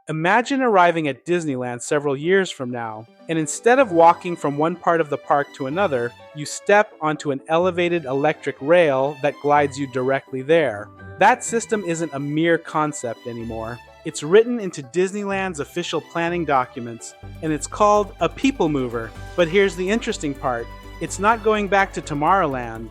Imagine arriving at Disneyland several years from now, and instead of walking from one part of the park to another, you step onto an elevated electric rail that glides you directly there. That system isn't a mere concept anymore. It's written into Disneyland's official planning documents, and it's called a people mover. But here's the interesting part. It's not going back to Tomorrowland.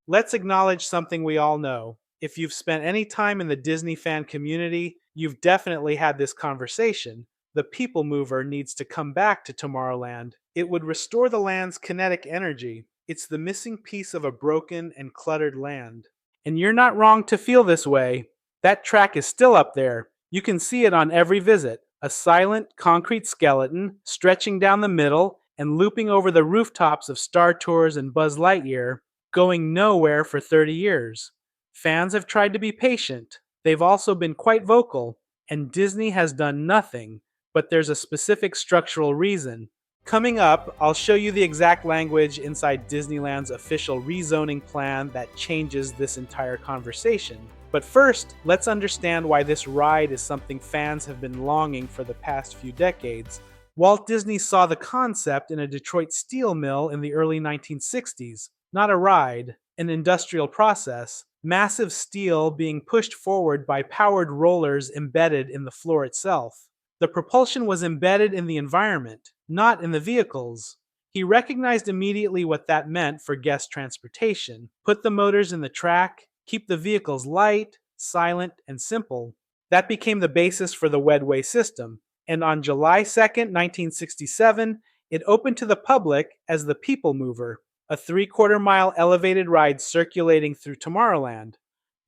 Let's acknowledge something we all know. If you've spent any time in the Disney fan community, you've definitely had this conversation. The people mover needs to come back to Tomorrowland. It would restore the land's kinetic energy. It's the missing piece of a broken and cluttered land. And you're not wrong to feel this way. That track is still up there. You can see it on every visit. A silent, concrete skeleton stretching down the middle and looping over the rooftops of Star Tours and Buzz Lightyear, going nowhere for 30 years. Fans have tried to be patient. They've also been quite vocal, and Disney has done nothing, but there's a specific structural reason. Coming up, I'll show you the exact language inside Disneyland's official rezoning plan that changes this entire conversation. But first, let's understand why this ride is something fans have been longing for the past few decades. Walt Disney saw the concept in a Detroit steel mill in the early 1960s. Not a ride, an industrial process, massive steel being pushed forward by powered rollers embedded in the floor itself. The propulsion was embedded in the environment, not in the vehicles. He recognized immediately what that meant for guest transportation. Put the motors in the track, keep the vehicles light, silent, and simple. That became the basis for the Wedway system. And on July 2nd, 1967, it opened to the public as the People Mover, a 3/4-mile elevated ride circulating through Tomorrowland,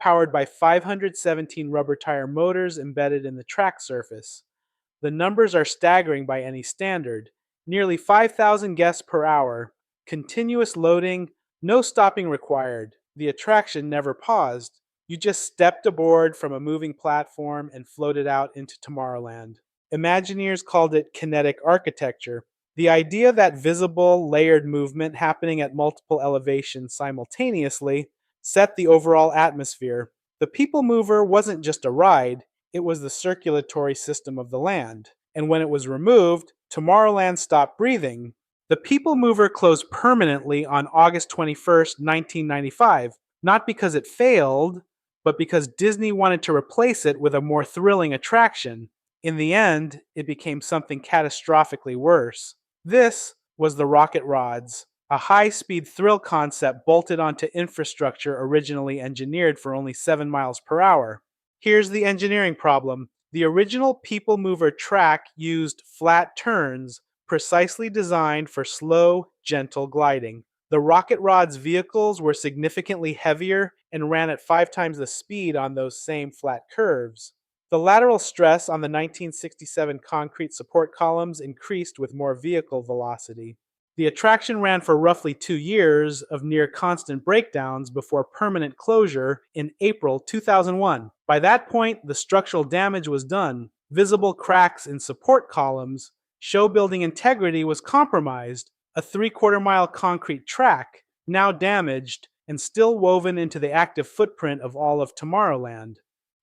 powered by 517 rubber tire motors embedded in the track surface. The numbers are staggering by any standard. Nearly 5,000 guests per hour, continuous loading, no stopping required. The attraction never paused. You just stepped aboard from a moving platform and floated out into Tomorrowland. Imagineers called it kinetic architecture. The idea that visible, layered movement happening at multiple elevations simultaneously set the overall atmosphere. The People Mover wasn't just a ride, it was the circulatory system of the land. And when it was removed, Tomorrowland stopped breathing. The People Mover closed permanently on August 21st, 1995, not because it failed, but because Disney wanted to replace it with a more thrilling attraction. In the end, it became something catastrophically worse. This was the Rocket Rods, a high-speed thrill concept bolted onto infrastructure originally engineered for only 7 miles per hour. Here's the engineering problem. The original People Mover track used flat turns precisely designed for slow, gentle gliding. The Rocket Rod's vehicles were significantly heavier and ran at 5 times the speed on those same flat curves. The lateral stress on the 1967 concrete support columns increased with more vehicle velocity. The attraction ran for roughly 2 years of near constant breakdowns before permanent closure in April 2001. By that point, the structural damage was done. Visible cracks in support columns, show building integrity was compromised. A 3/4-mile concrete track, now damaged and still woven into the active footprint of all of Tomorrowland.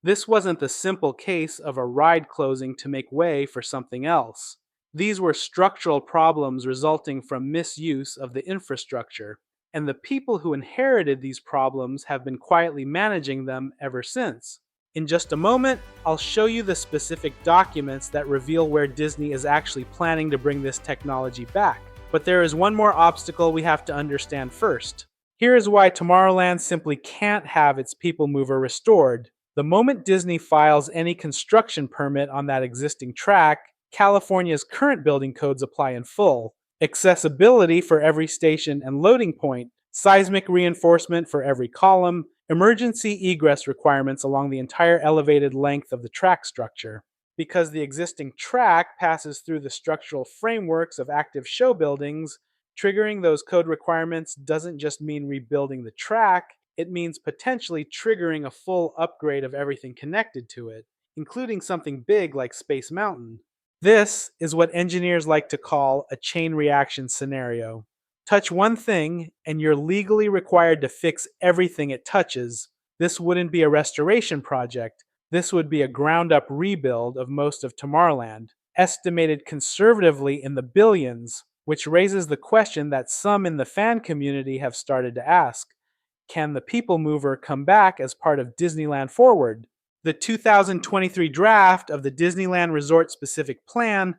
This wasn't the simple case of a ride closing to make way for something else. These were structural problems resulting from misuse of the infrastructure, and the people who inherited these problems have been quietly managing them ever since. In just a moment, I'll show you the specific documents that reveal where Disney is actually planning to bring this technology back. But there is one more obstacle we have to understand first. Here is why Tomorrowland simply can't have its People Mover restored. The moment Disney files any construction permit on that existing track, California's current building codes apply in full. Accessibility for every station and loading point, seismic reinforcement for every column, emergency egress requirements along the entire elevated length of the track structure. Because the existing track passes through the structural frameworks of active show buildings, triggering those code requirements doesn't just mean rebuilding the track, it means potentially triggering a full upgrade of everything connected to it, including something big like Space Mountain. This is what engineers like to call a chain reaction scenario. Touch one thing, and you're legally required to fix everything it touches. This wouldn't be a restoration project. This would be a ground-up rebuild of most of Tomorrowland, estimated conservatively in the billions, which raises the question that some in the fan community have started to ask. Can the People Mover come back as part of Disneyland Forward? The 2023 draft of the Disneyland Resort Specific Plan,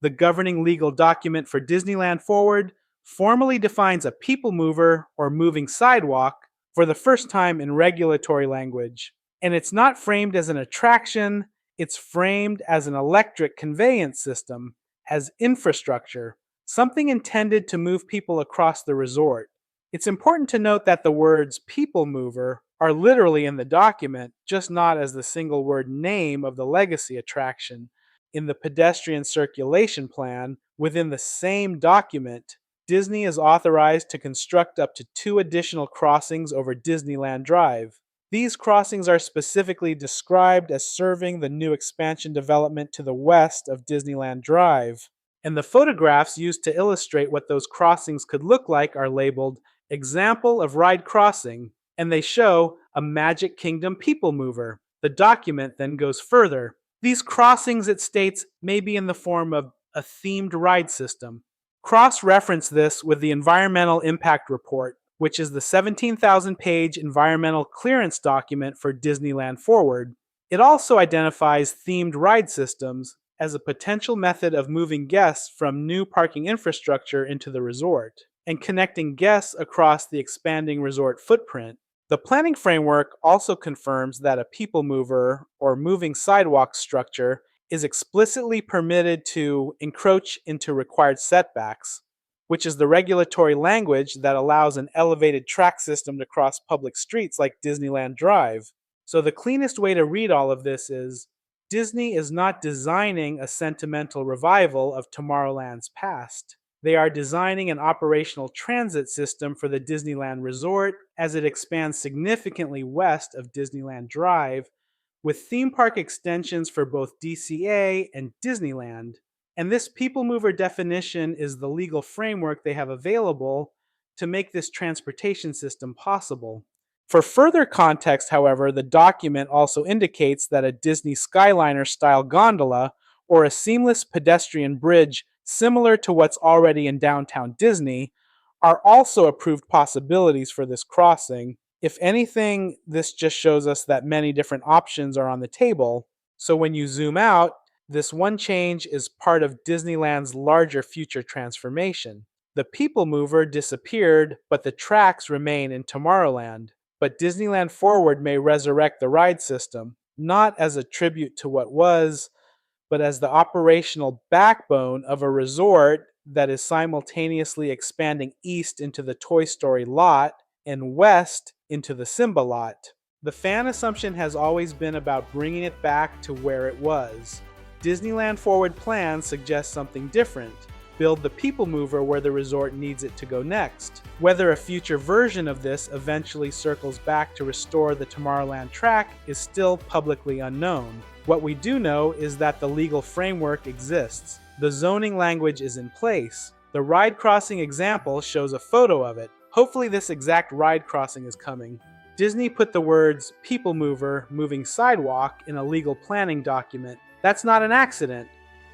the governing legal document for Disneyland Forward, formally defines a people mover or moving sidewalk for the first time in regulatory language. And it's not framed as an attraction, it's framed as an electric conveyance system, as infrastructure, something intended to move people across the resort. It's important to note that the words people mover are literally in the document, just not as the single word name of the legacy attraction. In the pedestrian circulation plan, within the same document, Disney is authorized to construct up to 2 additional crossings over Disneyland Drive. These crossings are specifically described as serving the new expansion development to the west of Disneyland Drive, and the photographs used to illustrate what those crossings could look like are labeled Example of Ride Crossing, and they show a Magic Kingdom People Mover. The document then goes further. These crossings, it states, may be in the form of a themed ride system. Cross-reference this with the Environmental Impact Report, which is the 17,000-page environmental clearance document for Disneyland Forward. It also identifies themed ride systems as a potential method of moving guests from new parking infrastructure into the resort and connecting guests across the expanding resort footprint. The planning framework also confirms that a people mover or moving sidewalk structure is explicitly permitted to encroach into required setbacks, which is the regulatory language that allows an elevated track system to cross public streets like Disneyland Drive. So the cleanest way to read all of this is, Disney is not designing a sentimental revival of Tomorrowland's past. They are designing an operational transit system for the Disneyland Resort as it expands significantly west of Disneyland Drive, with theme park extensions for both DCA and Disneyland. And this people mover definition is the legal framework they have available to make this transportation system possible. For further context, however, the document also indicates that a Disney Skyliner-style gondola or a seamless pedestrian bridge similar to what's already in downtown Disney are also approved possibilities for this crossing. If anything, this just shows us that many different options are on the table. So when you zoom out, this one change is part of Disneyland's larger future transformation. The People Mover disappeared, but the tracks remain in Tomorrowland. But Disneyland Forward may resurrect the ride system, not as a tribute to what was, but as the operational backbone of a resort that is simultaneously expanding east into the Toy Story lot and west into the Simba lot. The fan assumption has always been about bringing it back to where it was. Disneyland Forward Plan suggests something different. Build the People Mover where the resort needs it to go next. Whether a future version of this eventually circles back to restore the Tomorrowland track is still publicly unknown. What we do know is that the legal framework exists. The zoning language is in place. The ride crossing example shows a photo of it. Hopefully this exact ride crossing is coming. Disney put the words People Mover, moving sidewalk in a legal planning document. That's not an accident.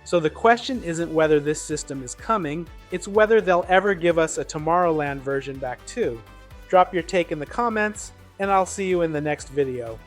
So the question isn't whether this system is coming, it's whether they'll ever give us a Tomorrowland version back too. Drop your take in the comments, and I'll see you in the next video.